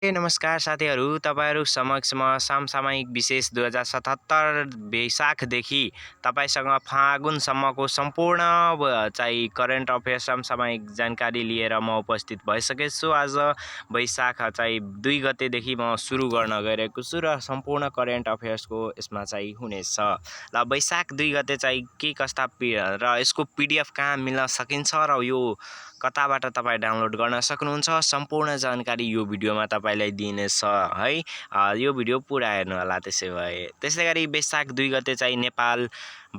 नमस्कार साथीहरू, तपाईँहरू समक्षमा समसामयिक विशेष 2077 वैशाखदेखि तपाईँसँग फागुनसम्मको सम्पूर्ण चाहिँ करेन्ट अफेयर समसामयिक जानकारी लिएर म उपस्थित भइसकेको छु। आज वैशाख चाहिँ 2 गतेदेखि म सुरु गर्न गइरहेको छु र सम्पूर्ण करेन्ट अफेयर्सको यसमा चाहिँ हुनेछ। ल वैशाख 2 गते चाहिँ के कस्ता र यसको PDF कहाँ मिल्न सकिन्छ र यो कताबाट तपाईँ डाउनलोड गर्न सक्नुहुन्छ, सम्पूर्ण जानकारी यो भिडियोमा तपाईँलाई दिनेछ है। यो भिडियो पुरा हेर्नु होला। त्यसै गरी वैशाख 2 गते चाहिँ नेपाल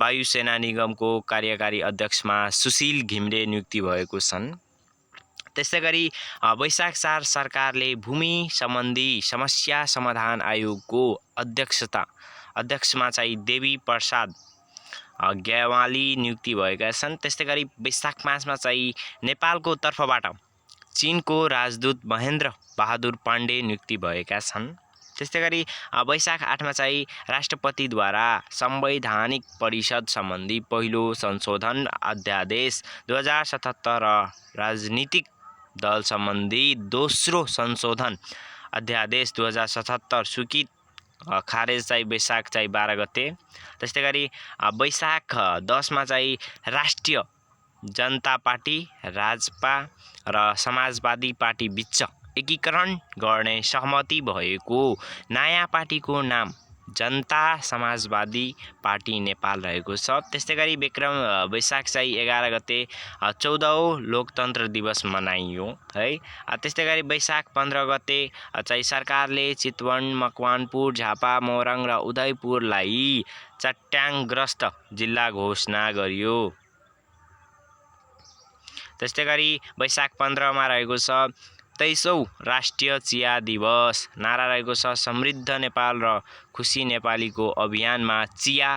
वायुसेना निगमको कार्यकारी अध्यक्षमा सुशील घिमिरे नियुक्ति भएको छन्। त्यसै गरी वैशाख 4 सरकारले भूमि सम्बन्धी समस्या समाधान आयोगको अध्यक्षमा चाहिँ देवी प्रसाद ग्यावाली नियुक्ति भएका छन्। त्यस्तै गरी वैशाख 5 मा चाहिँ नेपालको तर्फबाट चीनको राजदूत महेन्द्र बहादुर पाण्डे नियुक्ति भएका छन्। त्यस्तै गरी वैशाख 8 मा चाहिँ राष्ट्रपतिद्वारा संवैधानिक परिषद सम्बन्धी पहिलो संशोधन अध्यादेश 2077 र राजनीतिक दल सम्बन्धी दोस्रो संशोधन अध्यादेश 2077 स्वीकृत खारेज चाहिँ वैशाख चाहिँ 12 गते। त्यस्तै गरी वैशाख 10 मा चाहिँ राष्ट्रिय जनता पार्टी, राजपा र समाजवादी पार्टी बीच एकीकरण गर्ने सहमति भएको नयाँ पार्टीको नाम जनता समाजवादी पार्टी नेपाल रहेको छ। त्यस्तै गरी वैशाख चाहिँ 11 गते 14औं लोकतन्त्र दिवस मनाइयो है। त्यस्तै गरी वैशाख 15 गते चाहिँ सरकारले चितवन, मकवानपुर, झापा, मोरङ र उदयपुरलाई चट्याङग्रस्त जिल्ला घोषणा गरियो। त्यस्तै गरी वैशाख 15 मा रहेको छ 23औं राष्ट्रिय चिया दिवस। नारा रहेको छ समृद्ध नेपाल र खुसी नेपालीको अभियानमा चिया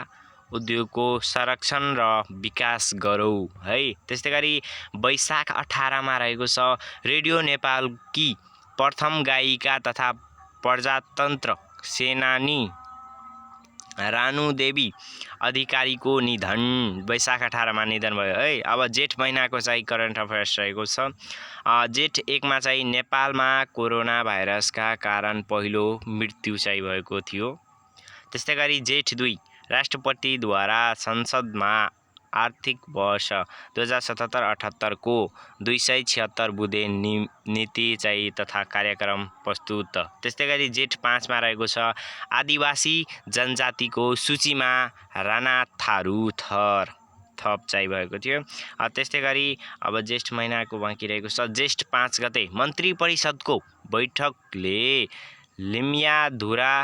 उद्योगको संरक्षण र विकास गरौँ है। त्यस्तै गरी वैशाख 18 मा रहेको छ रेडियो नेपालकी प्रथम गायिका तथा प्रजातन्त्र सेनानी रानु देवी अधिकारीको निधन। वैशाख 18 मा निधन भयो है। अब जेठ महिनाको चाहिँ करेन्ट अफेयर्स रहेको छ। जेठ 1 मा चाहिँ नेपालमा कोरोना भाइरसका कारण पहिलो मृत्यु चाहिँ भएको थियो। त्यस्तै गरी जेठ 2 राष्ट्रपतिद्वारा संसदमा आर्थिक वर्ष 2077-78 को 276 बुँदे नीति चाहिँ तथा कार्यक्रम प्रस्तुत। त्यस्तै गरी जेठ 5 मा रहेको छ आदिवासी जनजातिको सूचीमा राणा थारू थप चाहिँ भएको थियो। त्यस्तै गरी अब जेठ महिनाको बाँकी रहेको छ जेठ 5 गते मन्त्री परिषदको बैठकले लिम्याधुरा,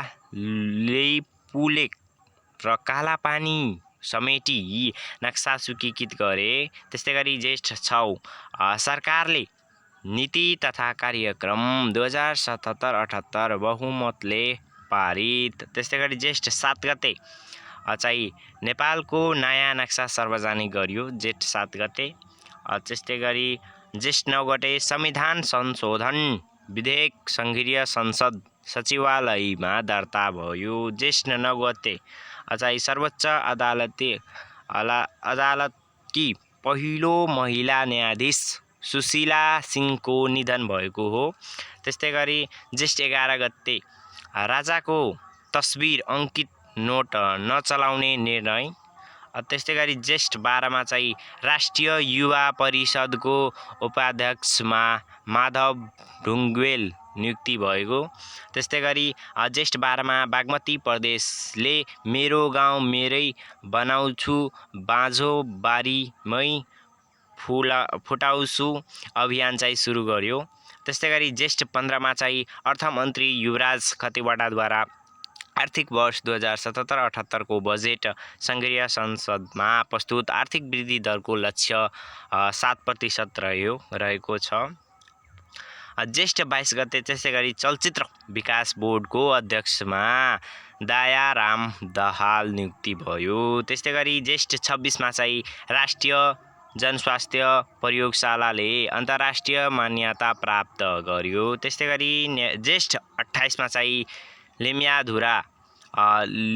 लेपुलेक र कालापानी समेटी नक्सा स्वीकृत गरे। त्यस्तै गरी जेठ 6 सरकारले नीति तथा कार्यक्रम 2077-78 बहुमतले पारित। त्यस्तै गरी जेठ 7 गते चाहिँ नेपालको नयाँ नक्सा सार्वजनिक गरियो जेठ 7 गते। त्यस्तै गरी जेठ 9 गते संविधान संशोधन विधेयक संघीय संसद सचिवालयमा दर्ता भयो। जेठ 9 गते चाहिँ सर्वोच्च अदालतकी पहिलो महिला न्यायाधीश सुशीला सिंहको निधन भएको हो। त्यस्तै गरी जेठ 11 गते राजाको तस्बिर अङ्कित नोट नचलाउने निर्णय। त्यस्तै गरी जेठ 12 मा चाहिँ राष्ट्रिय युवा परिषदको उपाध्यक्षमा माधव ढुङ्गेल नियुक्ति भएको। त्यस्तै गरी जेठ 12 मा बागमती प्रदेशले मेरो गाउँ मेरै बनाउँछु बाँझो बारीमै फुटाउँछु अभियान चाहिँ सुरु गर्यो। त्यस्तै गरी जेठ 15 मा चाहिँ अर्थमन्त्री युवराज खतिवडाद्वारा आर्थिक वर्ष 2077-78 को बजेट संघीय संसदमा प्रस्तुत आर्थिक वृद्धि दरको लक्ष्य 7% रहेको छ। जेठ 22 गते त्यसै गरी चलचित्र विकास बोर्डको अध्यक्षमा दयाराम दाहाल नियुक्ति भयो। त्यस्तै गरी जेठ 26 मा चाहिँ राष्ट्रिय जनस्वास्थ्य प्रयोगशालाले अन्तर्राष्ट्रिय मान्यता प्राप्त गर्यो। त्यस्तै गरी जेठ 28 मा चाहिँ लिम्याधुरा,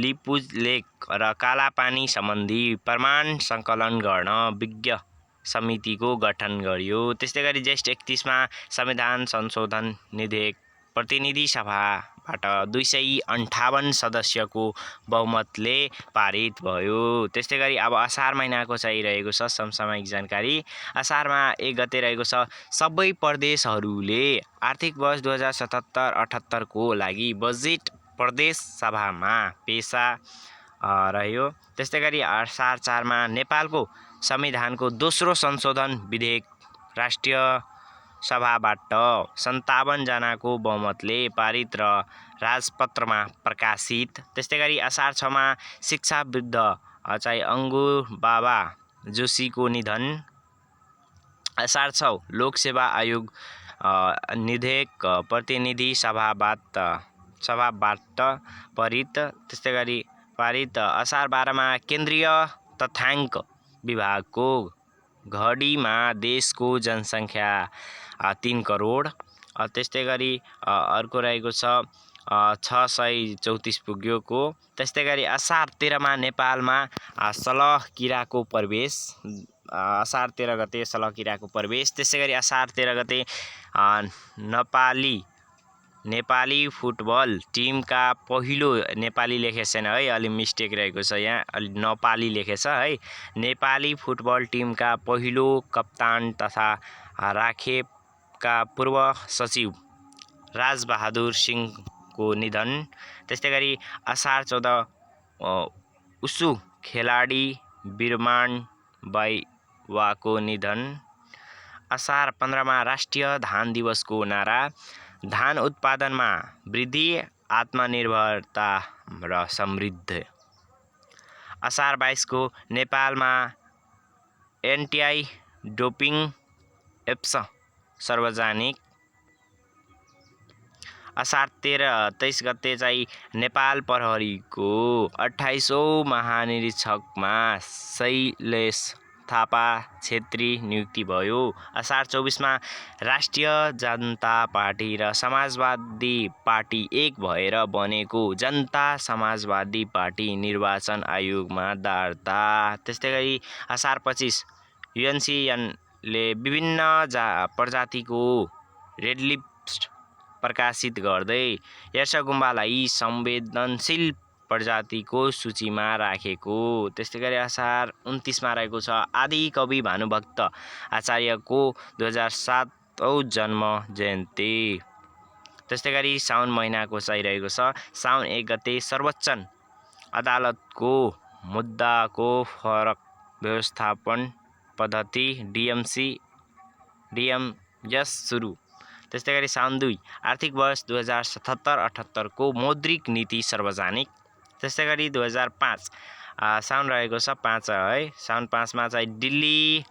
लिपुलेक र कालापानी सम्बन्धी प्रमाण सङ्कलन गर्न विज्ञ समितिको गठन गरियो। त्यस्तै गरी जेठ 31 मा संविधान संशोधन विधेयक प्रतिनिधि सभाबाट 258 सदस्यको बहुमतले पारित भयो। त्यस्तै गरी अब असार महिनाको चाहिँ रहेको छ समसामयिक जानकारी। असारमा 1 गते रहेको छ सबै प्रदेशहरूले आर्थिक वर्ष 2077-78 को लागि बजेट प्रदेश सभामा पेशा रह्यो। त्यस्तै गरी असार 4 मा नेपालको संविधानको दोस्रो संशोधन विधेयक राष्ट्रिय सभाबाट 57 जनाको बहुमतले पारित र राजपत्रमा प्रकाशित। त्यस्तै गरी असार 6 मा शिक्षावृद्ध चाहिँ अंगुर बाबा जोशीको निधन। असार 6 लोकसेवा आयोग विधेयक प्रतिनिधि सभाबाट पारित। त्यस्तै गरी पारित। असार 12 मा केन्द्रीय तथ्याङ्क विभागको घडीमा देशको जनसङ्ख्या 3 करोड। त्यस्तै गरी अर्को रहेको छ 634 पुग्योको। त्यस्तै गरी असार 13 मा नेपालमा सलह किराको प्रवेश। असार 13 गते सलह किराको प्रवेश। त्यस्तै गरी असार 13 गते नेपाली फुटबल टिमका पहिलो नेपाली लेखेको छैन है, अलि मिस्टेक रहेको छ यहाँ, अलि नेपाली लेखेछ है। नेपाली फुटबल टिमका पहिलो कप्तान तथा राखेपका पूर्व सचिव राजबहादुर सिंहको निधन। त्यस्तै गरी असार 14 उसु खेलाडी बिरमान बाइवाको निधन। असार 15 मा राष्ट्रिय धान दिवसको नारा। धान उत्पादनमा वृद्धि, आत्मनिर्भरता र समृद्धि। असार 22 को नेपालमा एन्टी डोपिङ एप्स सार्वजनिक। असार 23 गते चाहिँ नेपाल प्रहरीको 28औं महानिरीक्षकमा शैलेश थापा छेत्री नियुक्ति भयो। असार 24 मा राष्ट्रिय जनता पार्टी र समाजवादी पार्टी एक भएर बनेको जनता समाजवादी पार्टी निर्वाचन आयोगमा दर्ता। त्यस्तै गरी असार 25 युएनसीले विभिन्न प्रजातिको रेडलिस्ट प्रकाशित गर्दै यर्सगुम्बालाई संवेदनशील प्रजातिको सूचीमा राखेको। त्यस्तै गरी असार 29 मा रहेको छ आदिकवि भानुभक्त आचार्यको 2007औं जन्म जयन्ती। त्यस्तै गरी साउन महिनाको चाहिँ रहेको छ साउन 1 गते सर्वोच्च अदालतको मुद्दाको फरक व्यवस्थापन पद्धति DMS सुरु। त्यस्तै गरी साउन 2 आर्थिक वर्ष 2077-78 को मौद्रिक नीति सार्वजनिक। त्यस्तै गरी 2005 साउन रहेको छ 5 है। साउन 5 मा चाहिँ दिल्ली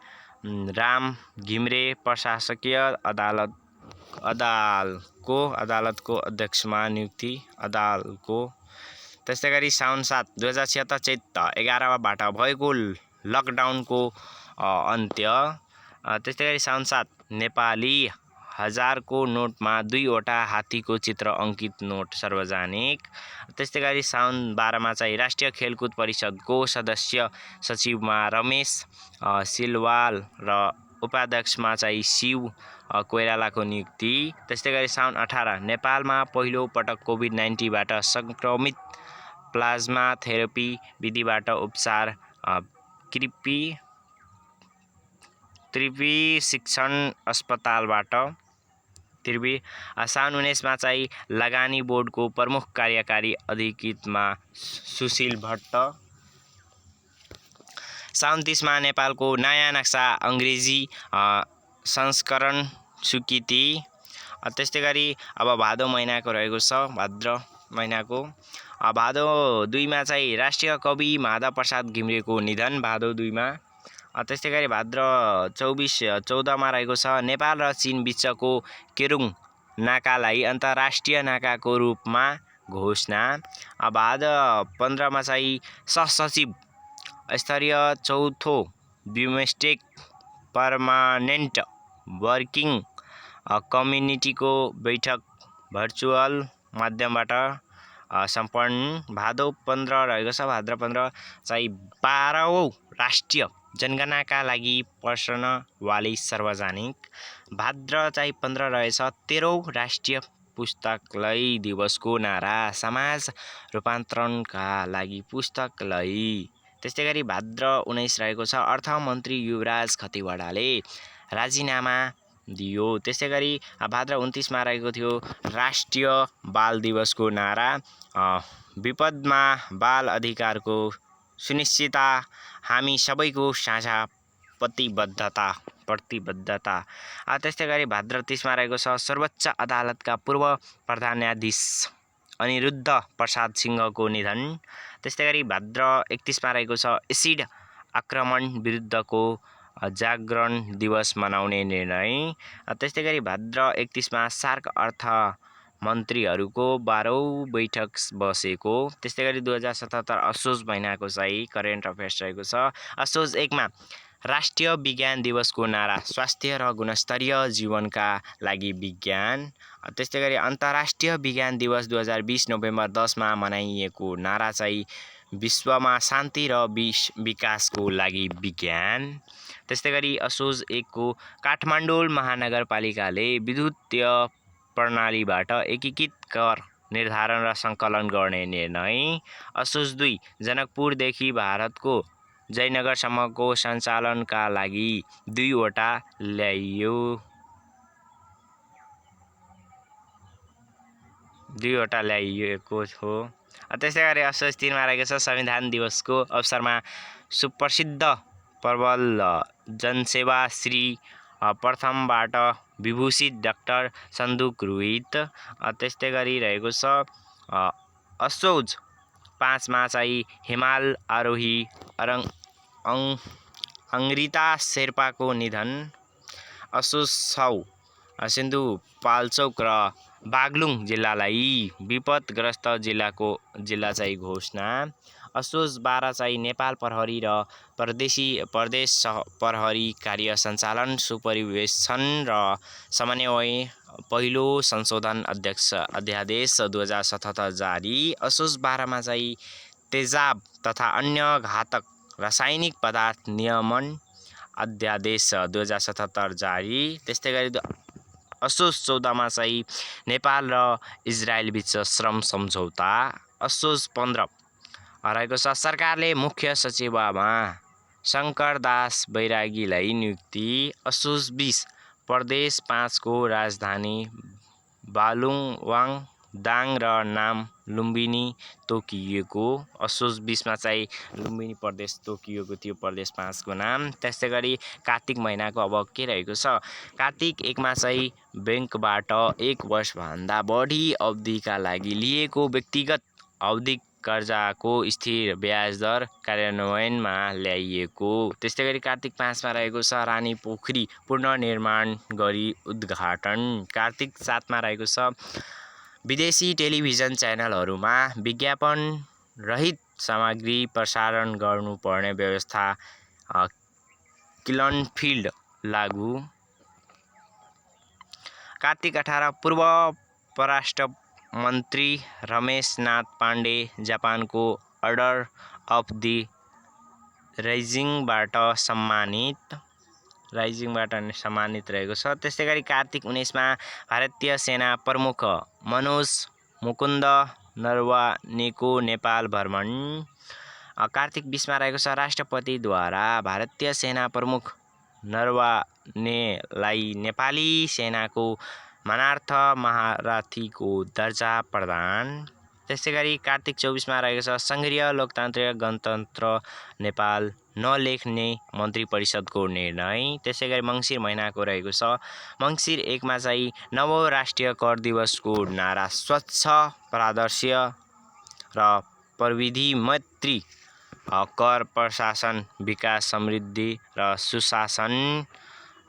राम घिमिरे प्रशासकीय अदालतको अध्यक्षमा नियुक्ति अदालतको। त्यस्तै गरी साउन 7 2076 चैत 11 बाट भएको लकडाउनको अन्त्य। त्यस्तै गरी साउन 7 नेपाली 1000 को नोटमा 2 वटा हात्तीको चित्र अंकित नोट सार्वजनिक। त्यस्तै गरी साउन 12 मा चाहिँ राष्ट्रिय खेलकुद परिषदको सदस्य सचिवमा रमेश सिलवाल र उपाध्यक्षमा चाहिँ शिव कोइरालाको नियुक्ति। त्यस्तै गरी साउन 18 नेपालमा पहिलो पटक कोभिड-19 बाट संक्रमित प्लाज्मा थेरेपी विधिबाट उपचार त्रिवी शिक्षण अस्पतालबाट। साउन 19 मा चाहिँ लगानी बोर्डको प्रमुख कार्यकारी अधिकृतमा सुशील भट्ट। साउन 30 मा नेपालको नयाँ नक्सा अंग्रेजी संस्करण स्वीकृति। त्यस्तै गरी अब भादो महिनाको रहेको छ भाद्र महिनाको भादो 2 मा चाहिँ राष्ट्रिय कवि माधव प्रसाद घिमिरेको निधन भादो 2 मा। त्यस्तै गरी भाद्र 14 मा रहेको छ नेपाल र चीन बीचको केरुङ नाकालाई अन्तर्राष्ट्रिय नाकाको रूपमा घोषणा। भाद्र 15 मा चाहिँ सहसचिव स्तरीय चौथो बिमस्टेक पर्मानेन्ट वर्किङ कम्युनिटीको बैठक भर्चुअल माध्यमबाट सम्पन्न। भादो 15 रहेको छ। भाद्र 15 चाहिँ 12औं राष्ट्रिय जनगणनाका लागि प्रश्नावली सार्वजनिक। भाद्र चाहिँ 15 रहेछ 13औं राष्ट्रिय पुस्तकालय दिवसको नारा समाज रूपान्तरणका लागि पुस्तकालय। त्यस्तै गरी भाद्र 19 रहेको छ अर्थमन्त्री युवराज खतिवडाले राजीनामा दियो। त्यस्तै गरी भाद्र 29 मा रहेको थियो राष्ट्रिय बाल दिवसको नारा विपदमा बाल अधिकारको सुनिश्चितता हामी सबैको साझा प्रतिबद्धता। त्यस्तै गरी भाद्र 30 मा रहेको छ सर्वोच्च अदालतका पूर्व प्रधान न्यायाधीश अनिरुद्ध प्रसाद सिंहको निधन। त्यस्तै गरी भाद्र 31 मा रहेको छ एसिड आक्रमण विरुद्धको जागरण दिवस मनाउने निर्णय। त्यस्तै गरी भाद्र 31 मा सार्क अर्थ मन्त्रीहरूको 12औं बैठक बसेको। त्यस्तै गरी 2077 असोज महिनाको चाहिँ करेन्ट अफेयर्स रहेको छ। असोज 1 मा राष्ट्रिय विज्ञान दिवसको नारा स्वास्थ्य र गुणस्तरीय जीवनका लागि विज्ञान। त्यस्तै गरी अन्तर्राष्ट्रिय विज्ञान दिवस 2020 नोभेम्बर 10 मा मनाइएको नारा चाहिँ विश्वमा शान्ति र विकासको लागि विज्ञान। त्यस्तै गरी असोज 1 को काठमाडौँ महानगरपालिकाले विद्युतीय प्रणालीबाट एकीकृत कर निर्धारण र सङ्कलन गर्ने निर्णय। असोज 2 जनकपुरदेखि भारतको जयनगरसम्मको सञ्चालनका लागि 2 वटा ल्याइएको हो। त्यस्तै गरी असोज 3 मा रहेको छ संविधान दिवसको अवसरमा सुप्रसिद्ध प्रबल जनसेवा श्री प्रथमबाट विभूषित डाक्टर सन्दुक रोहित। त्यस्तै गरी रहेको छ असोज 5 मा चाहिँ हिमाल आरोही अङ्रिता शेर्पाको निधन। असोज 6 सिन्धुपाल्चोक र बागलुङ जिल्लालाई विपदग्रस्त जिल्ला चाहिँ घोषणा। असोज 12 चाहिँ नेपाल प्रहरी र प्रदेश प्रहरी कार्य सञ्चालन सुपरिवेक्षण र समन्वय पहिलो संशोधन अध्यादेश 2077 जारी। असोज 12 मा चाहिँ तेजाब तथा अन्य घातक रासायनिक पदार्थ नियमन अध्यादेश 2077 जारी। त्यस्तै गरी असोज 14 मा चाहिँ नेपाल र इजरायल बीच श्रम सम्झौता। असोज 15 रहेको छ सरकारले मुख्य सचिवमा शङ्करदास बैरागीलाई नियुक्ति। असोज 20 प्रदेश 5 को राजधानी बालुवाङ दाङ र नाम लुम्बिनी तोकिएको। असोज 20 मा चाहिँ लुम्बिनी प्रदेश तोकिएको थियो प्रदेश 5 को नाम। त्यस्तै गरी कार्तिक महिनाको अब के रहेको छ कार्तिक 1 मा चाहिँ बैंकबाट 1 वर्षभन्दा बढी अवधिका लागि लिएको व्यक्तिगत आवधिक कर्जाको स्थिर ब्याज दर कार्यान्वयनमा ल्याइएको। त्यस्तै गरी कार्तिक 5 मा रहेको छ रानी पोखरी पुनर्निर्माण गरी उद्घाटन। कार्तिक 7 मा रहेको छ विदेशी टेलिभिजन च्यानलहरूमा विज्ञापन रहित सामग्री प्रसारण गर्नुपर्ने व्यवस्था क्लिनफिल्ड लागू। कार्तिक 18 पूर्व परराष्ट्र मन्त्री रमेशनाथ पाण्डे जापानको अर्डर अफ द राइजिङबाट सम्मानित रहेको छ। त्यस्तै गरी कार्तिक 19 मा भारतीय सेना प्रमुख मनोज मुकुन्द नरवानेको नेपाल भ्रमण। कार्तिक 20 मा रहेको छ राष्ट्रपतिद्वारा भारतीय सेना प्रमुख नरवानेलाई नेपाली सेनाको मानार्थ महारथीको दर्जा प्रदान। त्यस्तै गरी कार्तिक 24 मा रहेको छ सङ्घीय लोकतान्त्रिक गणतन्त्र नेपाल नलेख्ने मन्त्री परिषदको निर्णय। त्यसै गरी मङ्सिर महिनाको रहेको छ मङ्सिर 1 मा चाहिँ नवौं राष्ट्रिय कर दिवसको नारा स्वच्छ पारदर्शी र प्रविधि मैत्री कर प्रशासन विकास समृद्धि र सुशासन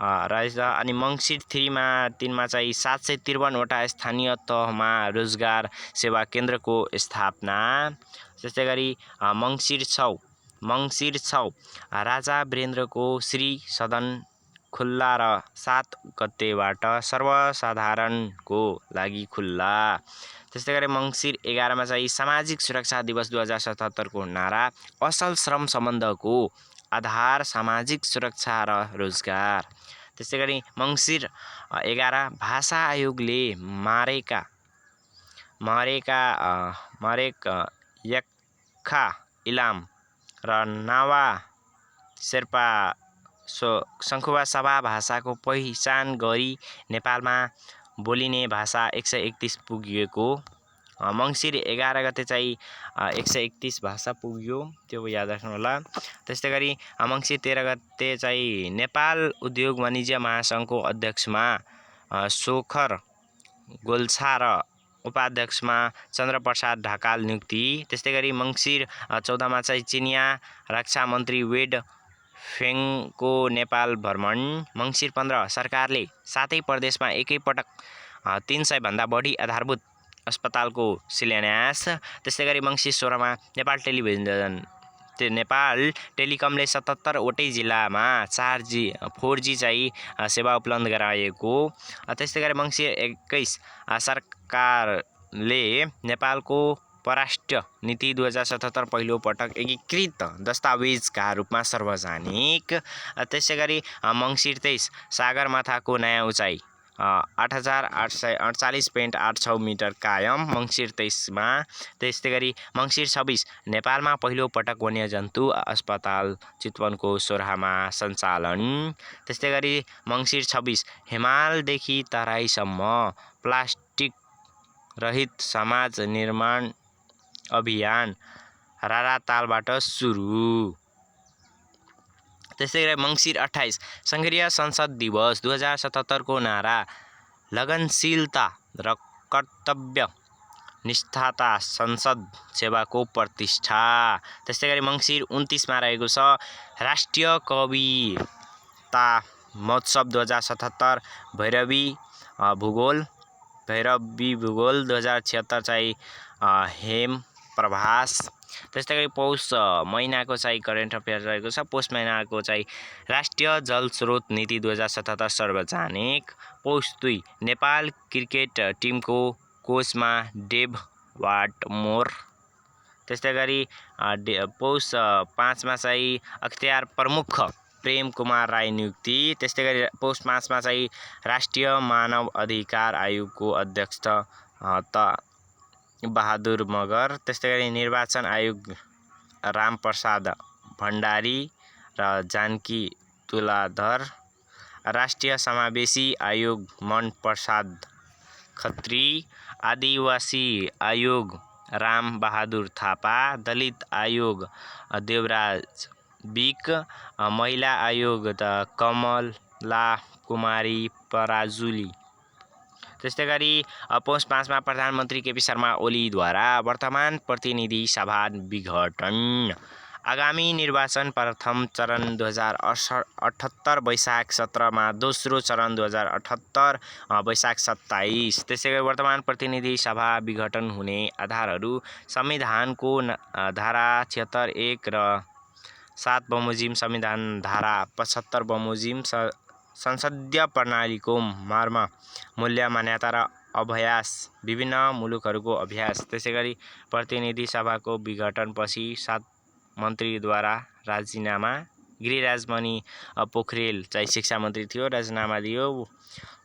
रहेछ। अनि मङ्सिर 3 मा चाहिँ 753 वटा स्थानीय तहमा रोजगार सेवा केन्द्रको स्थापना। त्यस्तै गरी मङ्सिर 6 राजा वीरेन्द्रको श्री सदन खुल्ला र 7 गतेबाट सर्वसाधारणको लागि खुल्ला। त्यस्तै गरी मङ्सिर 11 मा चाहिँ सामाजिक सुरक्षा दिवस 2077 को नारा असल श्रम सम्बन्धको आधार सामाजिक सुरक्षा र रोजगार। त्यस्तै गरी मङ्सिर 11 भाषा आयोगले मारेका मरेक यक्खा इलाम र नावा शेर्पा सङ्खुवा सभा भाषाको पहिचान गरी नेपालमा बोलिने भाषा 131 पुगेको मङ्सिर 11 गते चाहिँ 131 भाषा पुग्यो, त्यो याद राख्नु होला। त्यस्तै गरी मङ्सिर 13 गते चाहिँ नेपाल उद्योग वाणिज्य महासङ्घको अध्यक्षमा सोखर गोल्छा र उपाध्यक्षमा चन्द्रप्रसाद ढकाल नियुक्ति। त्यस्तै गरी मङ्सिर 14 मा चाहिँ चिनिया रक्षा मन्त्री वेड फेङको नेपाल भ्रमण। मङ्सिर 15 सरकारले 7 प्रदेशमा एकैपटक 300 भन्दा बढी आधारभूत अस्पतालको शिलान्यास। त्यस्तै गरी मङ्सिर 16 मा नेपाल टेलिकमले 77 वटै जिल्लामा 4G चाहिँ सेवा उपलब्ध गराएको। त्यस्तै गरी मङ्सिर 21 सरकारले नेपालको परराष्ट्र नीति 2077 पहिलो पटक एकीकृत दस्तावेजका रूपमा सार्वजनिक। त्यसै गरी मङ्सिर 23 सगरमाथाको नयाँ उचाइ 8848.86 मिटर कायम मङ्सिर 23 मा। त्यस्तै गरी मङ्सिर 26 नेपालमा पहिलो पटक वन्यजन्तु अस्पताल चितवनको सोरहामा सञ्चालन। त्यस्तै गरी मङ्सिर 26 हिमालदेखि तराईसम्म प्लास्टिक रहित समाज निर्माण अभियान रारातालबाट सुरु। त्यस्तै गरी मङ्सिर 28 सङ्घीय संसद दिवस 2077 को नारा लगनशीलता र कर्तव्य निष्ठता संसद सेवाको प्रतिष्ठा। त्यस्तै गरी मङ्सिर 29 मा रहेको छ राष्ट्रिय कविता महोत्सव 2077 भैरवी भूगोल 2076 चाहिँ हेम प्रभास। त्यस्तै गरी पौष महिनाको चाहिँ करेन्ट अफेयर रहेको छ। पौष महिनाको चाहिँ राष्ट्रिय जल स्रोत नीति 2077 सार्वजनिक। पौष 2 नेपाल क्रिकेट टिमको कोचमा डेभ वाटमोर। त्यस्तै गरी पौष 5 मा चाहिँ अख्तियार प्रमुख प्रेम कुमार राई नियुक्ति। त्यस्तै गरी पौष 5 मा चाहिँ राष्ट्रिय मानव अधिकार आयोगको अध्यक्ष त बहादुर मगर। त्यस्तै गरी निर्वाचन आयोग रामप्रसाद भण्डारी र जानकी तुलाधर। राष्ट्रिय समावेशी आयोग मन प्रसाद खत्री। आदिवासी आयोग राम बहादुर थापा। दलित आयोग देवराज बिक। महिला आयोग कमला कुमारी पराजुली। त्यस्तै गरी पौष 5 मा प्रधानमन्त्री केपी शर्मा ओलीद्वारा वर्तमान प्रतिनिधि सभा विघटन। आगामी निर्वाचन प्रथम चरण 2078 वैशाख 17 मा, दोस्रो चरण 2078 वैशाख 27। त्यसै गरी वर्तमान प्रतिनिधि सभा विघटन हुने आधारहरू संविधानको धारा 76 1 र 7 बमोजिम संविधान धारा 75 बमोजिम संसदीय प्रणालीको मर्म मूल्य मान्यता र अभ्यास विभिन्न मुलुकहरूको अभ्यास। त्यसै गरी प्रतिनिधि सभाको विघटनपछि 7 मन्त्रीद्वारा राजीनामा। गृहराजमणि पोखरेल चाहिँ शिक्षा मन्त्री थियो, राजीनामा दियो।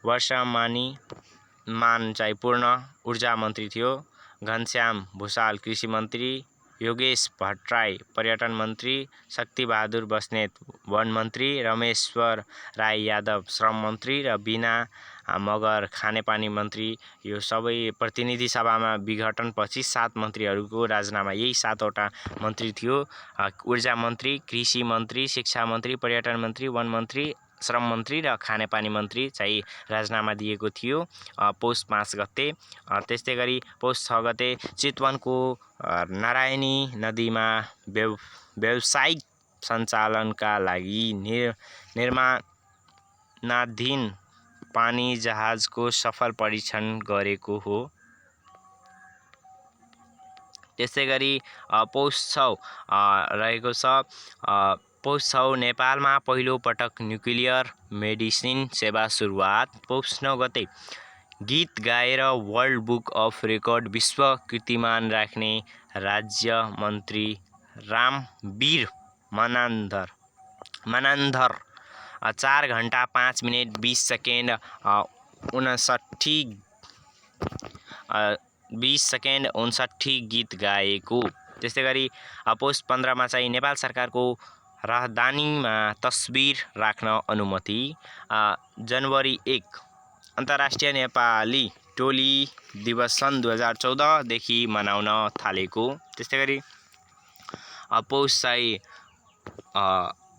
वर्षमान चाहिँ पूर्ण ऊर्जा मन्त्री थियो। घनश्याम भुसाल कृषि मन्त्री। योगेश भट्टराई पर्यटन मन्त्री। शक्तिबहादुर बस्नेत वन मन्त्री। रमेश्वर राई यादव श्रम मन्त्री र बीना मगर खानेपानी मन्त्री। यो सबै प्रतिनिधि सभामा विघटनपछि 7 मन्त्रीहरूको राजीनामा। यही 7 वटा मन्त्री थियो। ऊर्जा मन्त्री, कृषि मन्त्री, शिक्षा मन्त्री, पर्यटन मन्त्री, वन मन्त्री, श्रम मन्त्री र खानेपानी मन्त्री चाहिँ राजीनामा दिएको थियो पौष 5 गते। त्यस्तै गरी पौष 6 गते चितवनको नारायणी नदीमा व्यावसायिक सञ्चालनका लागि निर्माणाधीन पानी जहाजको सफल परीक्षण गरेको हो। त्यसै गरी पौष 6 रहेको छ। पौष 6 नेपालमा पहिलो पटक न्युक्लियर मेडिसिन सेवा सुरुवात। पौष 9 गते गीत गाएर वर्ल्ड बुक अफ रेकर्ड विश्व कीर्तिमान राख्ने राज्य मन्त्री रामवीर मनान्धर 4 घण्टा 5 मिनेट 20 सेकेन्ड 59 20 सेकेन्ड 59 गीत गाएको। त्यस्तै गरी पौष 15 मा चाहिँ नेपाल सरकारको राहदानीमा तस्बिर राख्न अनुमति। जनवरी 1 अन्तर्राष्ट्रिय नेपाली टोली दिवस सन् 2014 देखि मनाउन थालेको। त्यस्तै गरी पौष चाहिँ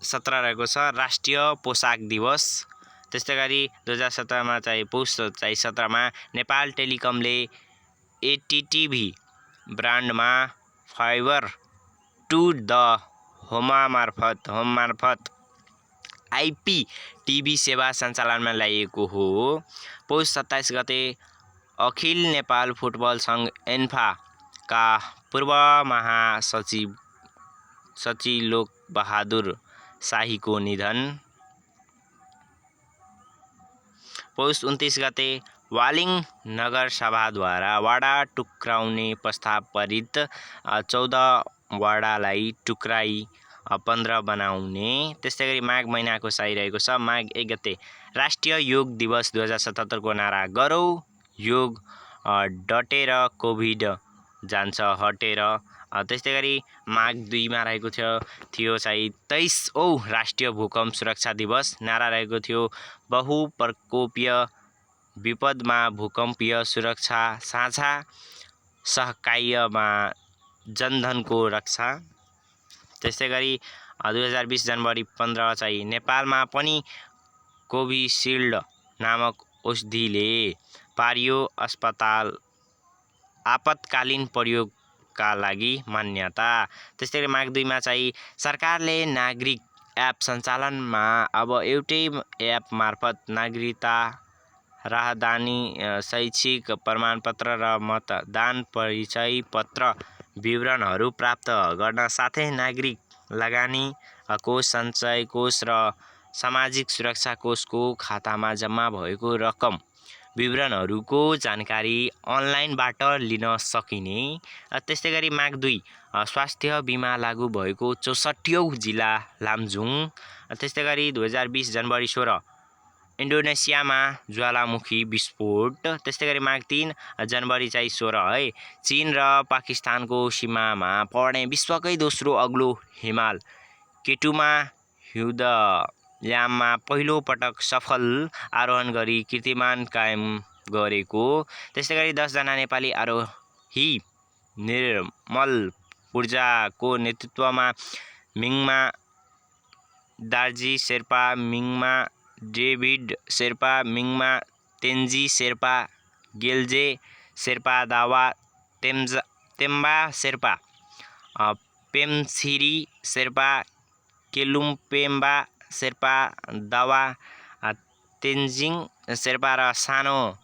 17 रहेको छ राष्ट्रिय पोसाक दिवस। त्यस्तै गरी 2017 मा चाहिँ पौष चाहिँ 17 मा नेपाल टेलिकमले एटीटीभी ब्रान्डमा फाइबर टु द होम मार्फत आइपीटीभी सेवा सञ्चालनमा ल्याइएको हो। पौष 27 गते अखिल नेपाल फुटबल सङ्घ एन्फाका पूर्व महासचिव लोकबहादुर शाहीको निधन। पौष 29 गते वालिङ नगरसभाद्वारा वाडा टुक्राउने प्रस्ताव पारित। 14 वाडालाई टुक्राई 15 बनाउने। त्यस्तै गरी माघ महिनाको सही रहेको छ माघ 1 गते राष्ट्रिय योग दिवस 2077 को नारा गरौँ योग डटेर कोभिड जान्छ हटेर। त्यस्तै गरी माघ 2 मा रहेको थियो चाहिँ 23औं राष्ट्रिय भूकम्प सुरक्षा दिवस। नारा रहेको थियो बहुप्रकोपीय विपदमा भूकम्पीय सुरक्षा साझा सहकार्यमा जनधनको रक्षा। त्यस्तै गरी 2020 जनवरी 15 चाहिँ नेपालमा पनि कोभिसिल्ड नामक औषधिले पारियो आपतकालीन प्रयोगका लागि मान्यता। त्यस्तै गरी माघ 2 मा चाहिँ सरकारले नागरिक एप सञ्चालनमा अब एउटै एप मार्फत नागरिकता राहदानी शैक्षिक प्रमाणपत्र र मतदान परिचय पत्र विवरणहरू प्राप्त गर्न साथै नागरिक लगानी कोष सञ्चय कोष र सामाजिक सुरक्षा कोषको खातामा जम्मा भएको रकम विवरणहरूको जानकारी अनलाइनबाट लिन सकिने। त्यस्तै गरी माघ 2 स्वास्थ्य बिमा लागू भएको 64औं जिल्ला लामजुङ। त्यस्तै गरी 2020 जनवरी 16 इन्डोनेसियामा ज्वालामुखी विस्फोट। त्यस्तै गरी माघ 3 जनवरी चाहिँ 16 है चीन र पाकिस्तानको सीमामा पर्ने विश्वकै दोस्रो अग्लो हिमाल केटुमा हिउँदयाममा पहिलो पटक सफल आरोहण गरी कीर्तिमान कायम गरेको। त्यस्तै गरी 10 जना नेपाली आरोही निर्मल पूर्जाको नेतृत्वमा मिङमा दार्जी शेर्पा मिङमा डेभिड शेर्पा मिङमा तेन्जी शेर्पा गेल्जे शेर्पा दावा तेम्बा शेर्पा पेमछिरी शेर्पा केलुम्पेम्बा शेर्पा दावा तेन्जिङ शेर्पा र सानो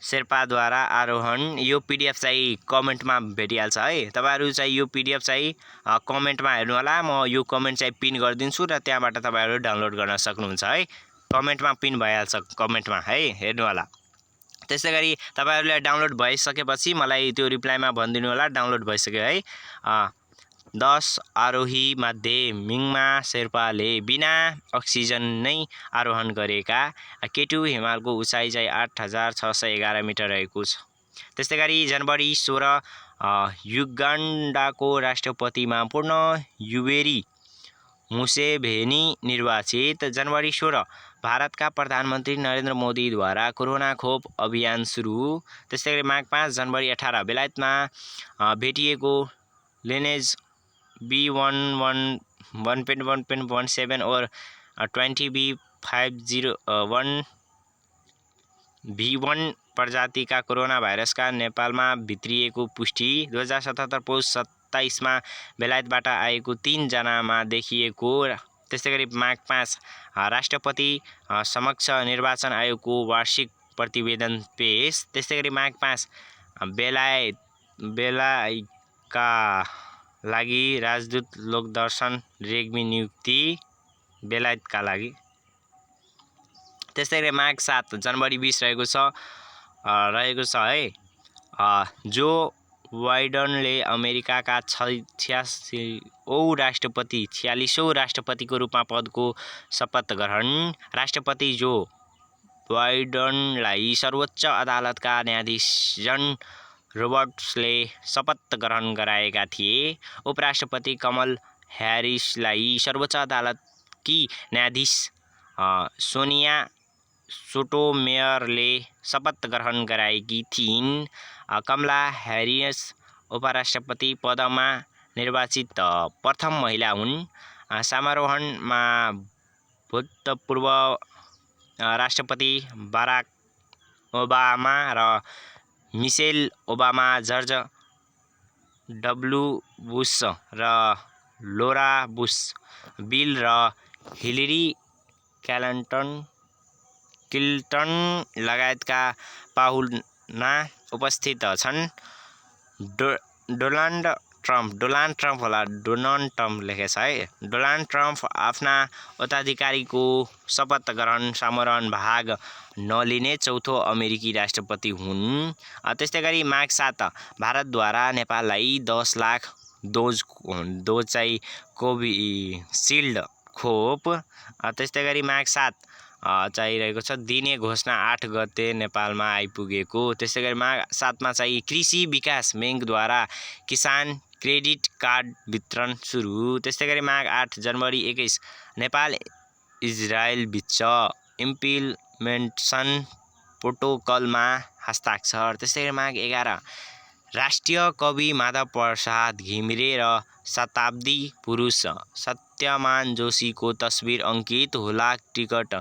शेर्पाद्वारा आरोहण। यो पीडीएफ चाहिँ कमेन्टमा भेटिहाल्छ है। तपाईहरु चाहिँ यो पीडीएफ चाहिँ कमेन्टमा हेर्नु होला। म यो कमेन्ट चाहिँ पिन गरिदिन्छु र त्यहाँबाट तपाईहरु डाउनलोड गर्न सक्नुहुन्छ है। कमेन्टमा पिन भइहाल्छ कमेन्टमा है हेर्नु होला। त्यसै गरी तपाईहरुले डाउनलोड भइसकेपछि मलाई त्यो रिप्लाईमा भनिदिनु होला डाउनलोड भइसक्यो है। 10 आरोही मध्ये मिङमा शेर्पाले बिना अक्सिजन नै आरोहण गरेका। केटु हिमालको उचाइ चाहिँ 8611 मिटर रहेको छ। त्यस्तै गरी जनवरी 16 युगान्डाको राष्ट्रपतिमा पूर्ण युवेरी मुसेभेनी निर्वाचित। जनवरी 16 भारतका प्रधानमन्त्री नरेन्द्र मोदीद्वारा कोरोना खोप अभियान सुरु। त्यस्तै गरी माघ 5 जनवरी 18 बेलायतमा भेटिएको लिनेज B11.1.17 और 20B50.1 प्रजातिका कोरोना भाइरसका नेपालमा भित्रिएको पुष्टि। 2077 पौष 27 मा बेलायतबाट आएको 3 जनामा देखिएको। त्यस्तै गरी माघ 5 राष्ट्रपति समक्ष निर्वाचन आयोगको वार्षिक प्रतिवेदन पेश। त्यस्तै गरी माघ 5 बेलायतका लागि राजदूत लोकदर्शन रेग्मी नियुक्ति बेलायतका लागि। त्यस्तै गरी माघ 7 जनवरी 20 रहेको छ है। जो बाइडनले अमेरिकाका 46औं राष्ट्रपतिको रूपमा पदको शपथ ग्रहण। राष्ट्रपति जो बाइडनलाई सर्वोच्च अदालतका न्यायाधीशजन रोबर्ट्सले शपथ ग्रहण गराएका थिए। उपराष्ट्रपति कमल ह्यारिसलाई सर्वोच्च अदालतकी न्यायाधीश सोनिया सोटोमेयरले शपथ ग्रहण गराएकी थिइन्। कमला ह्यारिस उपराष्ट्रपति पदमा निर्वाचित प्रथम महिला हुन्। समारोहमा भूतपूर्व राष्ट्रपति बाराक ओबामा र Michelle Obama, George W Bush र लोरा बुश, बिल र हिलेरी क्लिन्टन लगायतका पाहुना उपस्थित छन्। डोनाल्ड ट्रम्प आफ्ना उत्तराधिकारीको शपथ ग्रहण समारोहमा भाग नलिने चौथो अमेरिकी राष्ट्रपति हुन्। त्यस्तै गरी माघ 7 भारतद्वारा नेपाललाई 10 लाख डोज चाहिँ कोभिसिल्ड खोप। त्यस्तै गरी माघ 7 चाहिँ रहेको छ दिने घोषणा 8 गते नेपालमा आइपुगेको। त्यस्तै गरी माघ 7 मा चाहिँ कृषि विकास बैंकद्वारा किसान क्रेडिट कार्ड वितरण सुरु। त्यस्तै गरी माघ 8 जनवरी 21 नेपाल इजरायल बीच इम्प्लिमेन्टेसन प्रोटोकलमा हस्ताक्षर। त्यस्तै गरी माघ 11 राष्ट्रिय कवि माधव प्रसाद घिमिरे र शताब्दी पुरुष सत्यमान जोशीको तस्बिर अंकित हुलाक टिकट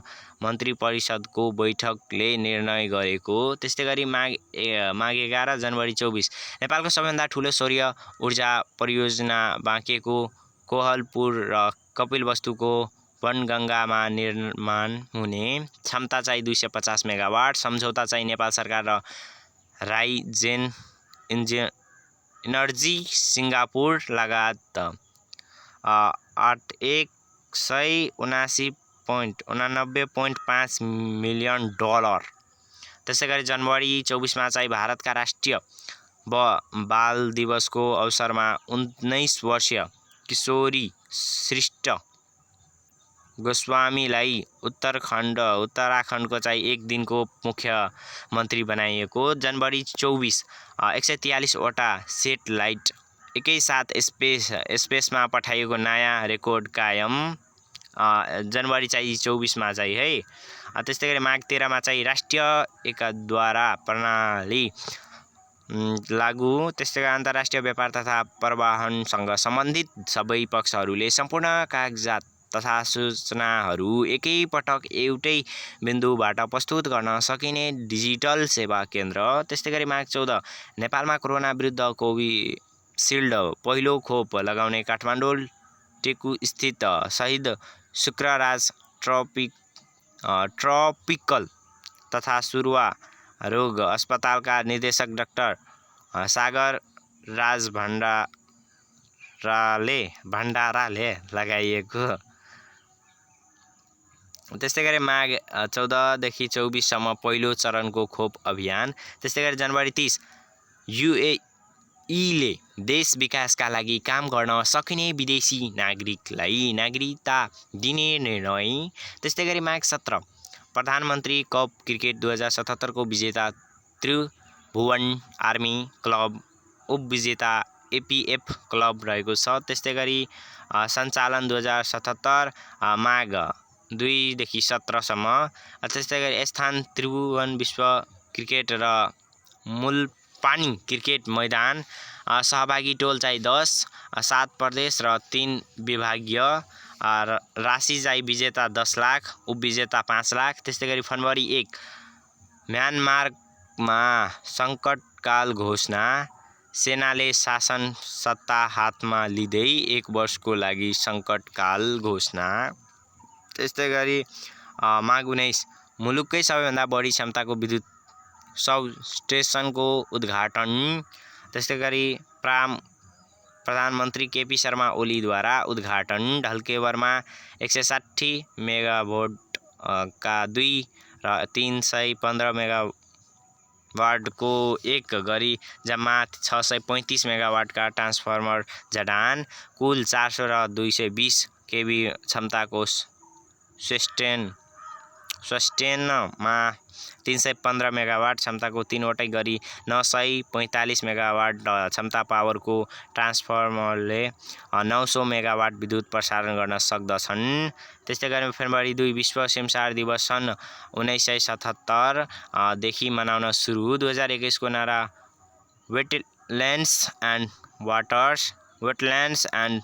मन्त्री परिषदको बैठकले निर्णय गरेको। त्यस्तै गरी माघ 11 जनवरी 24 नेपालको सबैभन्दा ठूलो सौर्य ऊर्जा परियोजना बाँकेको कोहलपुर र कपिलवस्तुको बनगंगामा निर्माण हुने। क्षमता चाहिँ 250 मेगावाट। सम्झौता चाहिँ नेपाल सरकार र राइजेन इनर्जी सिंगापुर लगायत 179.89.5 मिलियन डलर। त्यसै गरी जनवरी 24 मा चाहिँ भारतका राष्ट्रिय बाल दिवसको अवसरमा 19 वर्षीय किशोरी श्रेष्ठ गोस्वामीलाई उत्तराखण्डको चाहिँ एक दिनको मुख्यमन्त्री बनाइएको। जनवरी 24 143 वटा सेटेलाइट एकैसाथ स्पेसमा पठाइएको नयाँ रेकर्ड कायम। जनवरी चाहिँ 24 मा चाहिँ है। त्यस्तै गरी माघ 13 मा चाहिँ राष्ट्रिय एकाद्वारा प्रणाली लागू। त्यस्तै गरी अन्तर्राष्ट्रिय व्यापार तथा परिवहनसँग सम्बन्धित सबै पक्षहरूले सम्पूर्ण कागजात तथा सूचनाहरू एकै पटक एउटै बिन्दुबाट प्रस्तुत गर्न सकिने डिजिटल सेवा केन्द्र। त्यस्तै गरी माघ 14 नेपालमा कोरोना विरुद्ध कोभिसिल्ड पहिलो खोप लगाउने काठमाडौँ टेकु स्थित शहीद शुक्रराज ट्रपिकल तथा सुरुवा रोग अस्पतालका निर्देशक डाक्टर सागर राज भण्डाराले लगाइएको। त्यस्तै गरी माघ 14 देखि 24 सम्म पहिलो चरणको खोप अभियान। त्यस्तै गरी जनवरी 30 UAE ले देश विकासका लागि काम गर्न सकिने विदेशी नागरिकलाई नागरिकता दिने निर्णय। त्यस्तै गरी माघ 17 प्रधानमन्त्री कप क्रिकेट 2077 को विजेता त्रिभुवन आर्मी क्लब उपविजेता APF क्लब रहेको छ। त्यस्तै गरी सञ्चालन 2077 माघ 2 देखि 17 सम्म। त्यस्तै गरी स्थान त्रिभुवन विश्व क्रिकेट र मूलपानी क्रिकेट मैदान। सहभागी टोल चाहिँ 10, 7 प्रदेश र 3 विभागीय। राशि चाहिँ विजेता 10 लाख, उपविजेता 5 लाख। त्यस्तै गरी जनवरी 1 म्यानमारमा सङ्कटकाल घोषणा। सेनाले शासन सत्ता हातमा लिँदै 1 वर्षको लागि सङ्कटकाल घोषणा। त्यस्तै गरी माघ 19 मुलुककै सबैभन्दा बढी क्षमताको विद्युत सबस्टेसनको उद्घाटन। त्यस्तै गरी प्रधानमन्त्री KP शर्मा ओलीद्वारा उद्घाटन। ढल्केवरमा 160 मेगावाट का 2 र 315 मेगावाटको 1 गरी जम्मा 635 मेगावाटका ट्रान्सफर्मर जडान। कुल 400 र 220 केभी क्षमताको सस्टेनमा 315 मेगावाट क्षमताको 3वटै गरी 945 मेगावाट क्षमता पावरको ट्रान्सफर्मरले 900 मेगावाट विद्युत प्रसारण गर्न सक्दछन्। त्यस्तै गरी फेब्रुअरी 2 विश्व सिमसार दिवस सन् 1977 देखि मनाउन सुरु। 2021 को नारा वेटल्यान्ड्स एन्ड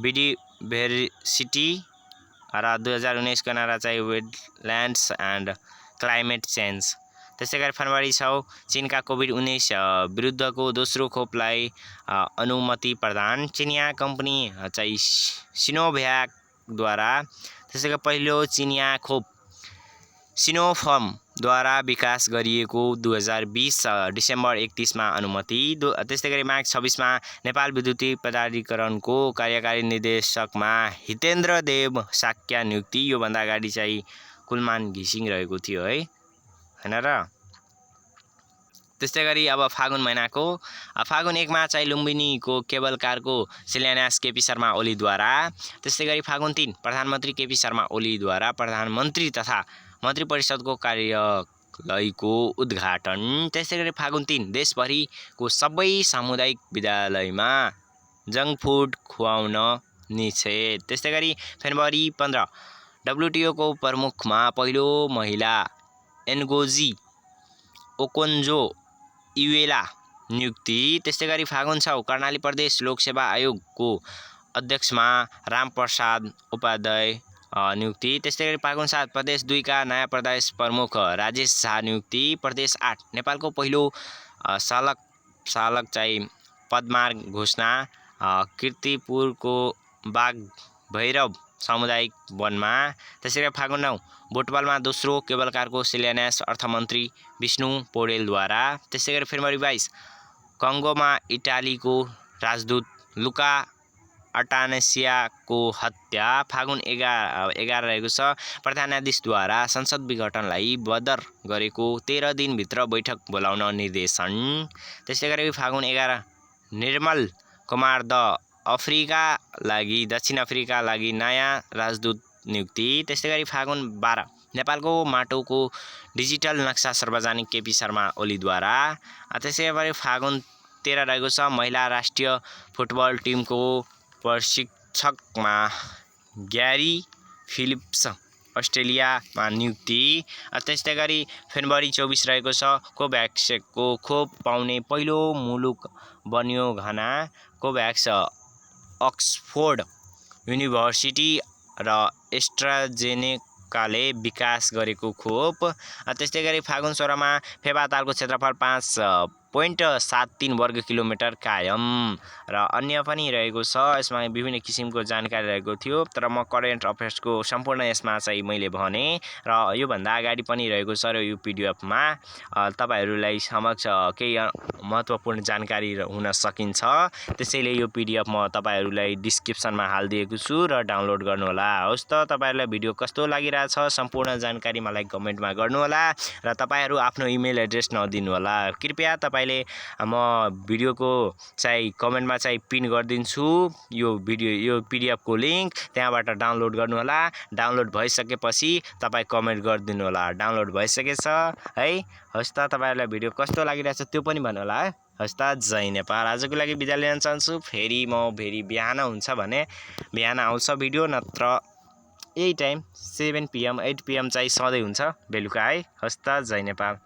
बिडिभेरसिटी र 2019 को नारा चाहिँ वेटल्यान्ड्स एन्ड क्लाइमेट चेन्ज। त्यस्तै गरी फेब्रुअरी 6 चीनका कोभिड-19 विरुद्धको दोस्रो खोपलाई अनुमति प्रदान। चिनिया कम्पनी चाहिँ सिनोभ्याकद्वारा त्यस्तै गरी पहिलो चिनिया खोप सिनोफार्मद्वारा विकास गरिएको 2020 डिसेम्बर 31 मा अनुमति। त्यस्तै गरी माघ 26 मा नेपाल विद्युतीय प्राधिकरणको कार्यकारी निर्देशकमा हितेन्द्र देव साक्या नियुक्ति। योभन्दा अगाडि चाहिँ कुलमान घिसिङ रहेको थियो है हैन र। त्यस्तै गरी अब फागुन महिनाको फागुन 1 मा चाहिँ लुम्बिनीको केबल कारको शिलान्यास केपी शर्मा ओलीद्वारा। त्यस्तै गरी फागुन 3 प्रधानमन्त्री केपी शर्मा ओलीद्वारा प्रधानमन्त्री तथा मन्त्री परिषदको कार्यालयको उद्घाटन। त्यस्तै गरी फागुन 3 देशभरिको सबै सामुदायिक विद्यालयमा जङ्क फुड खुवाउन निषेध। त्यस्तै गरी फेब्रुअरी 15 WTO को प्रमुखमा पहिलो महिला एन्गोजी ओकोन्जो इवेला नियुक्ति। त्यस्तै गरी फागुन 6 कर्णाली प्रदेश लोकसेवा आयोगको अध्यक्षमा रामप्रसाद उपाध्याय नियुक्ति। त्यस्तै गरी फागुन 7 प्रदेश 2 का नयाँ प्रदेश प्रमुख राजेश झा नियुक्ति। प्रदेश 8 नेपालको पहिलो सालक चाहिँ पदमार्ग घोषणा। कीर्तिपुरको बाघ भैरव सामुदायिक वनमा। त्यसै गरी फागुन 9 बोटपालमा दोस्रो केबल कारको शिलान्यास अर्थमन्त्री विष्णु पौडेलद्वारा। त्यसै गरी फेब्रुअरी 22 कङ्गोमा इटालीको राजदूत लुका अटानेसियाको हत्या। फागुन 11 रहेको छ प्रधान न्यायाधीशद्वारा संसद विघटनलाई बदर गरेको 13 दिनभित्र बैठक बोलाउन निर्देशन। त्यसै गरी फागुन 11 निर्मल कुमार दक्षिण अफ्रिका लागि नयाँ राजदूत नियुक्ति। त्यस्तै गरी फागुन 12 नेपालको माटोको डिजिटल नक्सा सार्वजनिक केपी शर्मा ओलीद्वारा। त्यसै गरी फागुन 13 रहेको छ महिला राष्ट्रिय फुटबल टिमको प्रशिक्षकमा ग्यारी फिलिप्स अस्ट्रेलियामा नियुक्ति। त्यस्तै गरी फेब्रुअरी 24 रहेको छ कोभ्याक्सको खोप पाउने पहिलो मुलुक बन्यो घना। कोभ्याक्स अक्सफोर्ड युनिभर्सिटी र एस्ट्राजेनेकाले विकास गरेको खोप। त्यस्तै गरी फागुन 16 मा फेवा तालको क्षेत्रफल 5.73 वर्ग किलोमिटर कायम र अन्य पनि रहेको छ। यसमा विभिन्न किसिमको जानकारी रहेको थियो तर म करेन्ट अफेयर्सको सम्पूर्ण यसमा चाहिँ मैले भने र योभन्दा अगाडि पनि रहेको छ र यो पिडिएफमा तपाईहरूलाई समक्ष केही महत्त्वपूर्ण जानकारी हुन सकिन्छ। त्यसैले यो पिडिएफ म तपाईहरूलाई डिस्क्रिप्सनमा हालिदिएको छु र डाउनलोड गर्नुहोला। हवस् त तपाईहरूलाई भिडियो कस्तो लागिरहेछ सम्पूर्ण जानकारी मलाई कमेन्टमा गर्नुहोला र तपाईहरू आफ्नो इमेल एड्रेस नदिनु होला। कृपया तपाईले म भिडियोको चाहिँ कमेन्टमा चाहिँ पिन गरिदिन्छु यो पिडिएफ को लिंक त्यहाँबाट डाउनलोड गर्नुहोला। डाउनलोड भइसकेपछि तपाईँ कमेन्ट गरिदिनु होला डाउनलोड भइसकेछ है। हस् त तपाईहरुलाई भिडियो कस्तो लागिरहेछ त्यो पनि भन्नु होला है। हस् त जय नेपाल। आजको लागि बिदा लिन चाहन्छु। फेरि बिहान हुन्छ भने बिहान आउँछ भिडियो नत्र यही टाइम 7 PM 8 PM चाहिँ सधैँ हुन्छ बेलुका है। हस् त जय नेपाल।